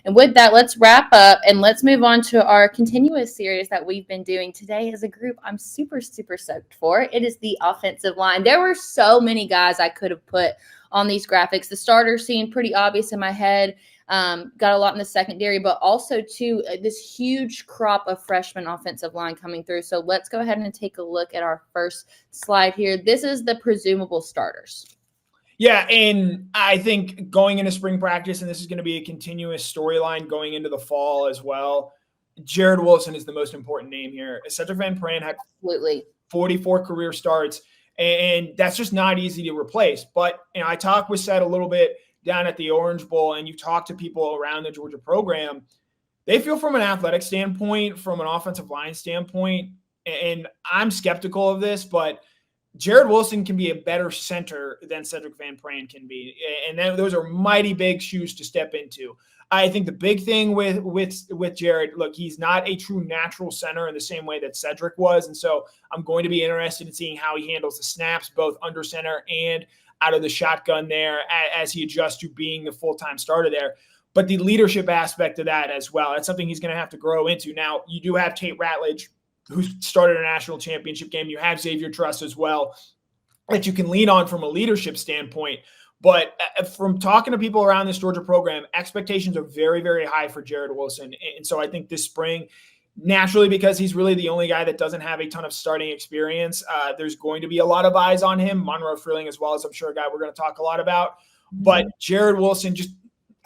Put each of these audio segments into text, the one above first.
And with that, let's wrap up and let's move on to our continuous series that we've been doing today as a group. I'm super, super stoked for. It is the offensive line. There were so many guys I could have put on these graphics. The starters seemed pretty obvious in my head. Got a lot in the secondary, but also too this huge crop of freshman offensive line coming through. So let's go ahead and take a look at our first slide here. This is the presumable starters. Yeah, and I think going into spring practice, and this is going to be a continuous storyline going into the fall as well, Jared Wilson is the most important name here. Cedric Van Pran had Absolutely 44 career starts, and that's just not easy to replace. But I talked with Seth a little bit down at the Orange Bowl, and you talk to people around the Georgia program, they feel from an athletic standpoint, from an offensive line standpoint, and I'm skeptical of this, but Jared Wilson can be a better center than Cedric Van Pran can be. And those are mighty big shoes to step into. I think the big thing with Jared, look, he's not a true natural center in the same way that Cedric was. And so I'm going to be interested in seeing how he handles the snaps, both under center and out of the shotgun there as he adjusts to being the full-time starter there. But the leadership aspect of that as well, that's something he's going to have to grow into. Now, you do have Tate Ratledge, who's started a national championship game. You have Xavier Truss as well that you can lean on from a leadership standpoint. But from talking to people around this Georgia program, expectations are very, very high for Jared Wilson. And so I think this spring, naturally, because he's really the only guy that doesn't have a ton of starting experience, there's going to be a lot of eyes on him. Monroe Freeling as well, as I'm sure a guy we're going to talk a lot about. But Jared Wilson, just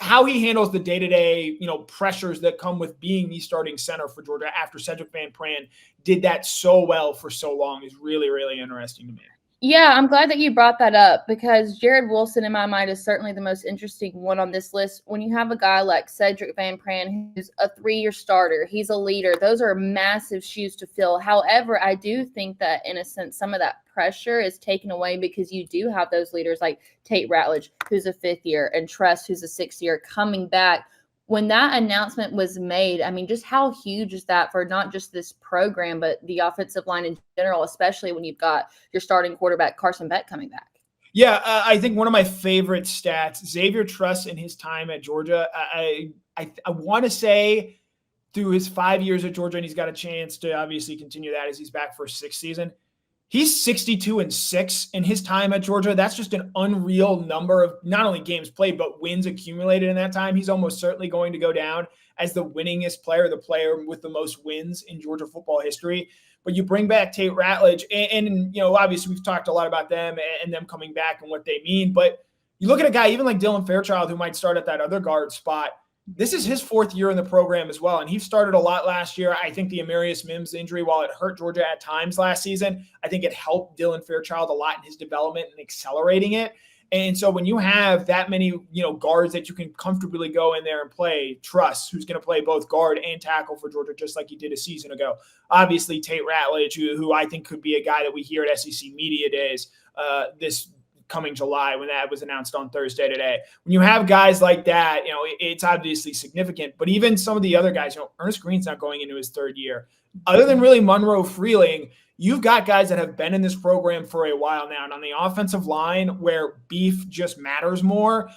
how he handles the day-to-day, pressures that come with being the starting center for Georgia after Cedric Van Pran did that so well for so long is really, really interesting to me. Yeah, I'm glad that you brought that up because Jared Wilson, in my mind, is certainly the most interesting one on this list. When you have a guy like Cedric Van Pran, who's a 3-year starter, he's a leader. Those are massive shoes to fill. However, I do think that, in a sense, some of that pressure is taken away because you do have those leaders like Tate Ratledge, who's a 5th year, and Truss, who's a 6th year, coming back. When that announcement was made, I mean, just how huge is that for not just this program, but the offensive line in general, especially when you've got your starting quarterback, Carson Beck, coming back? Yeah, I think one of my favorite stats, Xavier Truss in his time at Georgia, I want to say through his 5 years at Georgia, and he's got a chance to obviously continue that as he's back for his 6th season. He's 62-6 in his time at Georgia. That's just an unreal number of not only games played, but wins accumulated in that time. He's almost certainly going to go down as the winningest player, the player with the most wins in Georgia football history. But you bring back Tate Ratledge, and obviously we've talked a lot about them and them coming back and what they mean. But you look at a guy even like Dylan Fairchild, who might start at that other guard spot. This is his 4th year in the program as well, and he started a lot last year. I think the Amarius Mims injury, while it hurt Georgia at times last season, I think it helped Dylan Fairchild a lot in his development and accelerating it. And so when you have that many, guards that you can comfortably go in there and play, Truss, who's going to play both guard and tackle for Georgia, just like he did a season ago. Obviously, Tate Ratledge, who I think could be a guy that we hear at SEC Media Days this coming July when that was announced on Thursday today. When you have guys like that, it's obviously significant. But even some of the other guys, Ernest Greene's not going into his 3rd year. Other than really Monroe Freeling, you've got guys that have been in this program for a while now. And on the offensive line, where beef just matters more,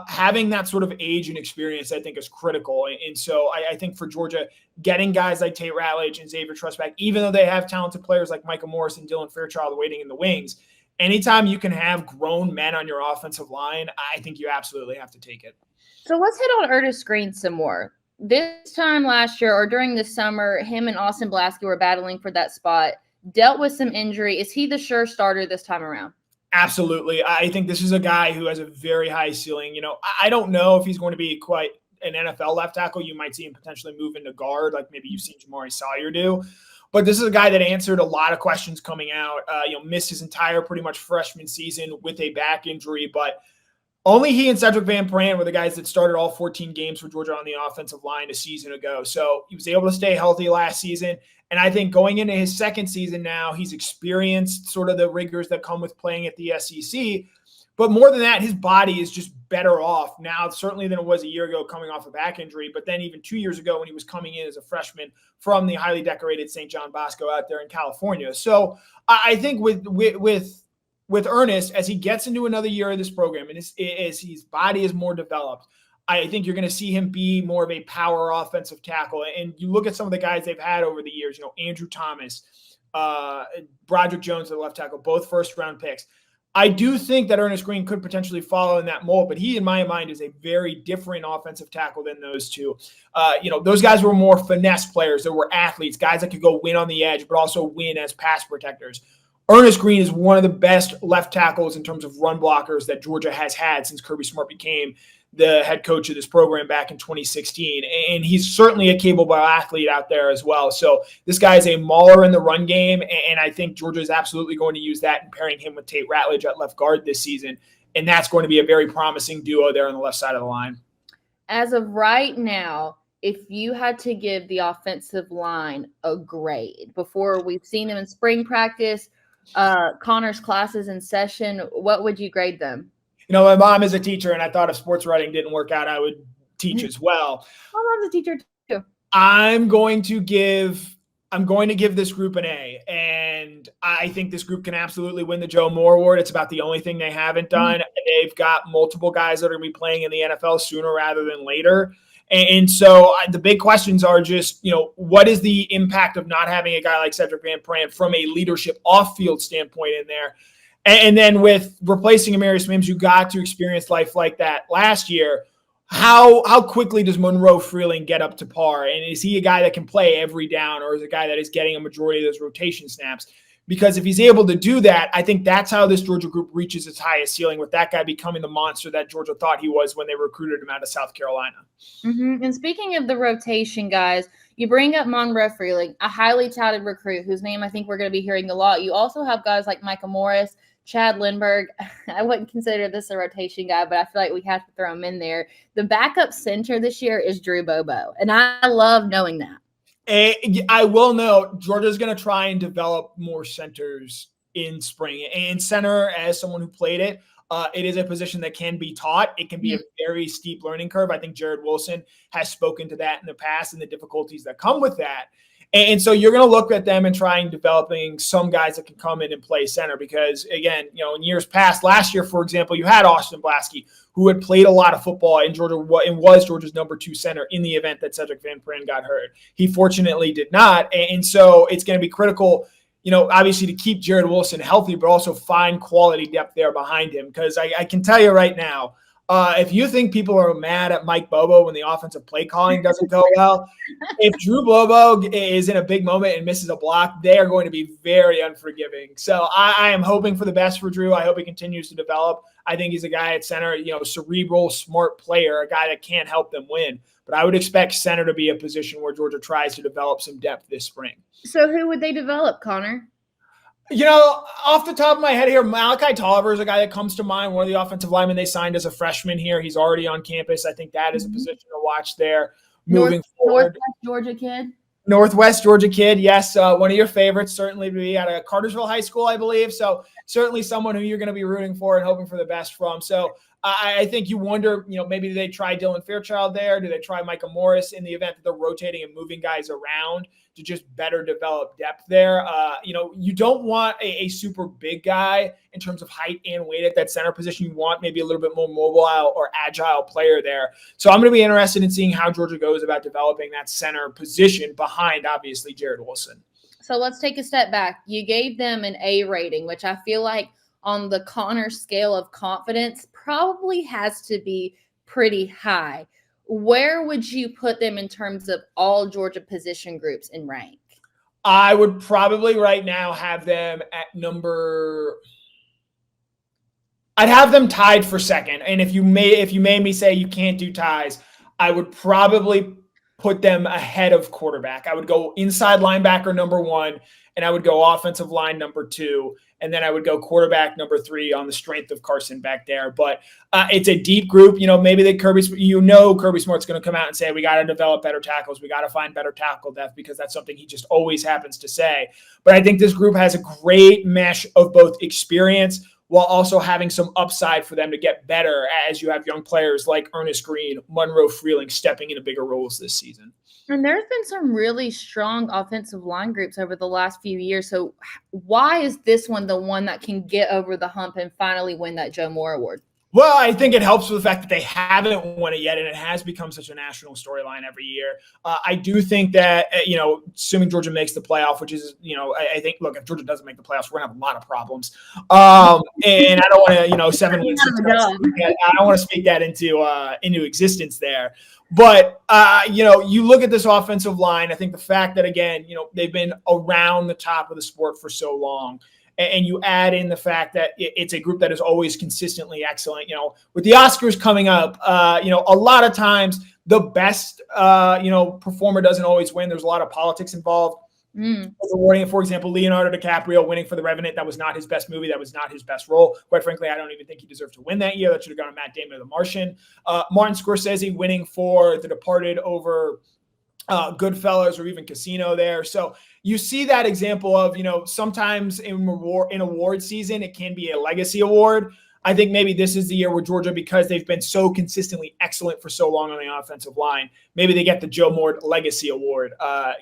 having that sort of age and experience, I think, is critical. And so I think for Georgia, getting guys like Tate Ratledge and Xavier Truss back, even though they have talented players like Micah Morris and Dylan Fairchild waiting in the wings, anytime you can have grown men on your offensive line, I think you absolutely have to take it. So let's hit on Ernest Greene some more. This time last year or during the summer, him and Austin Blaski were battling for that spot, dealt with some injury. Is he the sure starter this time around? Absolutely. I think this is a guy who has a very high ceiling. I don't know if he's going to be quite an NFL left tackle. You might see him potentially move into guard, like maybe you've seen Jamari Sawyer do. But this is a guy that answered a lot of questions coming out, missed his entire pretty much freshman season with a back injury. But only he and Cedric Van Pran were the guys that started all 14 games for Georgia on the offensive line a season ago. So he was able to stay healthy last season. And I think going into his 2nd season now, he's experienced sort of the rigors that come with playing at the SEC. But more than that, his body is just better off now, certainly than it was a year ago coming off a back injury. But then even 2 years ago when he was coming in as a freshman from the highly decorated St. John Bosco out there in California. So I think with Earnest, as he gets into another year of this program and as his body is more developed, I think you're going to see him be more of a power offensive tackle. And you look at some of the guys they've had over the years, Andrew Thomas, Broderick Jones, the left tackle, both first-round picks. I do think that Ernest Greene could potentially follow in that mold, but he, in my mind, is a very different offensive tackle than those two. Those guys were more finesse players. They were athletes, guys that could go win on the edge, but also win as pass protectors. Ernest Greene is one of the best left tackles in terms of run blockers that Georgia has had since Kirby Smart became the head coach of this program back in 2016. And he's certainly a capable athlete out there as well. So this guy is a mauler in the run game. And I think Georgia is absolutely going to use that and pairing him with Tate Ratledge at left guard this season. And that's going to be a very promising duo there on the left side of the line. As of right now, if you had to give the offensive line a grade before we've seen them in spring practice, Connor's classes in session, what would you grade them? My mom is a teacher, and I thought if sports writing didn't work out, I would teach as well. My mom's a teacher too. I'm going to give this group an A, and I think this group can absolutely win the Joe Moore Award. It's about the only thing they haven't done. They've got multiple guys that are going to be playing in the NFL sooner rather than later. And so the big questions are just, what is the impact of not having a guy like Cedric Van Pran from a leadership off-field standpoint in there? And then with replacing Amarius Mims, you got to experience life like that last year. How quickly does Monroe Freeling get up to par? And is he a guy that can play every down, or is a guy that is getting a majority of those rotation snaps? Because if he's able to do that, I think that's how this Georgia group reaches its highest ceiling, with that guy becoming the monster that Georgia thought he was when they recruited him out of South Carolina. Mm-hmm. And speaking of the rotation, guys, you bring up Monroe Freeling, a highly touted recruit whose name I think we're going to be hearing a lot. You also have guys like Micah Morris, Chad Lindbergh. I wouldn't consider this a rotation guy, but I feel like we have to throw him in there. The backup center this year is Drew Bobo, and I love knowing that. I will note Georgia's going to try and develop more centers in spring. And center, as someone who played it, it is a position that can be taught. It can be a very steep learning curve. I think Jared Wilson has spoken to that in the past and the difficulties that come with that. And so you're going to look at them and trying developing some guys that can come in and play center because, again, in years past, last year, for example, you had Austin Blaskey, who had played a lot of football in Georgia and was Georgia's number 2 center in the event that Cedric Van Pran got hurt. He fortunately did not. And so it's going to be critical, obviously to keep Jared Wilson healthy, but also find quality depth there behind him. Because I can tell you right now, if you think people are mad at Mike Bobo when the offensive play calling doesn't go well, if Drew Bobo is in a big moment and misses a block, they are going to be very unforgiving. So I am hoping for the best for Drew. I hope he continues to develop. I think he's a guy at center, cerebral, smart player, a guy that can help them win. But I would expect center to be a position where Georgia tries to develop some depth this spring. So who would they develop, Connor? Off the top of my head here, Malachi Tolliver is a guy that comes to mind, one of the offensive linemen they signed as a freshman here. He's already on campus. I think that is a position to watch there moving forward. Northwest Georgia kid, yes. One of your favorites, certainly to be out of Cartersville High School, I believe. So certainly someone who you're going to be rooting for and hoping for the best from. So I think you wonder, maybe do they try Dylan Fairchild there? Do they try Micah Morris in the event that they're rotating and moving guys around to just better develop depth there? You don't want a super big guy in terms of height and weight at that center position. You want maybe a little bit more mobile or agile player there. So I'm going to be interested in seeing how Georgia goes about developing that center position behind, obviously, Jared Wilson. So let's take a step back. You gave them an A rating, which I feel like on the Connor scale of confidence probably has to be pretty high. Where would you put them in terms of all Georgia position groups in rank? I would probably right now have them at I'd have them tied for second. And if you made me say you can't do ties, I would probably put them ahead of quarterback. I would go inside linebacker number 1, and I would go offensive line number 2, and then I would go quarterback number 3 on the strength of Carson back there. But it's a deep group. Maybe Kirby Smart's going to come out and say, we got to develop better tackles. We got to find better tackle depth, because that's something he just always happens to say. But I think this group has a great mesh of both experience while also having some upside for them to get better as you have young players like Ernest Greene, Monroe Freeling stepping into bigger roles this season. And there's been some really strong offensive line groups over the last few years. So why is this one the one that can get over the hump and finally win that Joe Moore Award? Well, I think it helps with the fact that they haven't won it yet, and it has become such a national storyline every year. I do think that, assuming Georgia makes the playoff, which is, I think, look, if Georgia doesn't make the playoffs, we're going to have a lot of problems. And I don't want to, 7 wins. I don't want to speak that into existence there. But, you look at this offensive line, I think the fact that, again, they've been around the top of the sport for so long, and you add in the fact that it's a group that is always consistently excellent. With the Oscars coming up, a lot of times the best, performer doesn't always win. There's a lot of politics involved. Awarding, for example, Leonardo DiCaprio winning for The Revenant. That was not his best movie. That was not his best role. Quite frankly, I don't even think he deserved to win that year. That should have gone to Matt Damon or The Martian. Martin Scorsese winning for The Departed over Goodfellas or even Casino there. So you see that example of, sometimes in award season, it can be a legacy award. I think maybe this is the year where Georgia, because they've been so consistently excellent for so long on the offensive line, maybe they get the Joe Moore Legacy Award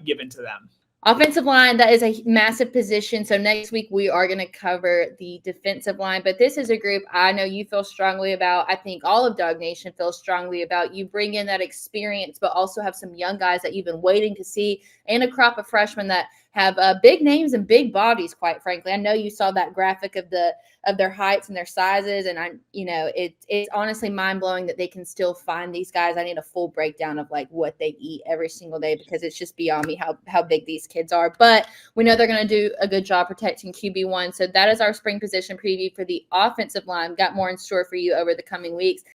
given to them. Offensive line, that is a massive position. So next week we are going to cover the defensive line. But this is a group I know you feel strongly about. I think all of DawgNation feels strongly about. You bring in that experience, but also have some young guys that you've been waiting to see, and a crop of freshmen that have big names and big bodies, quite frankly. I know you saw that graphic of their heights and their sizes, and it's honestly mind-blowing that they can still find these guys. I need a full breakdown of like what they eat every single day, because it's just beyond me how big these kids are. But we know they're going to do a good job protecting QB1. So that is our spring position preview for the offensive line. Got more in store for you over the coming weeks.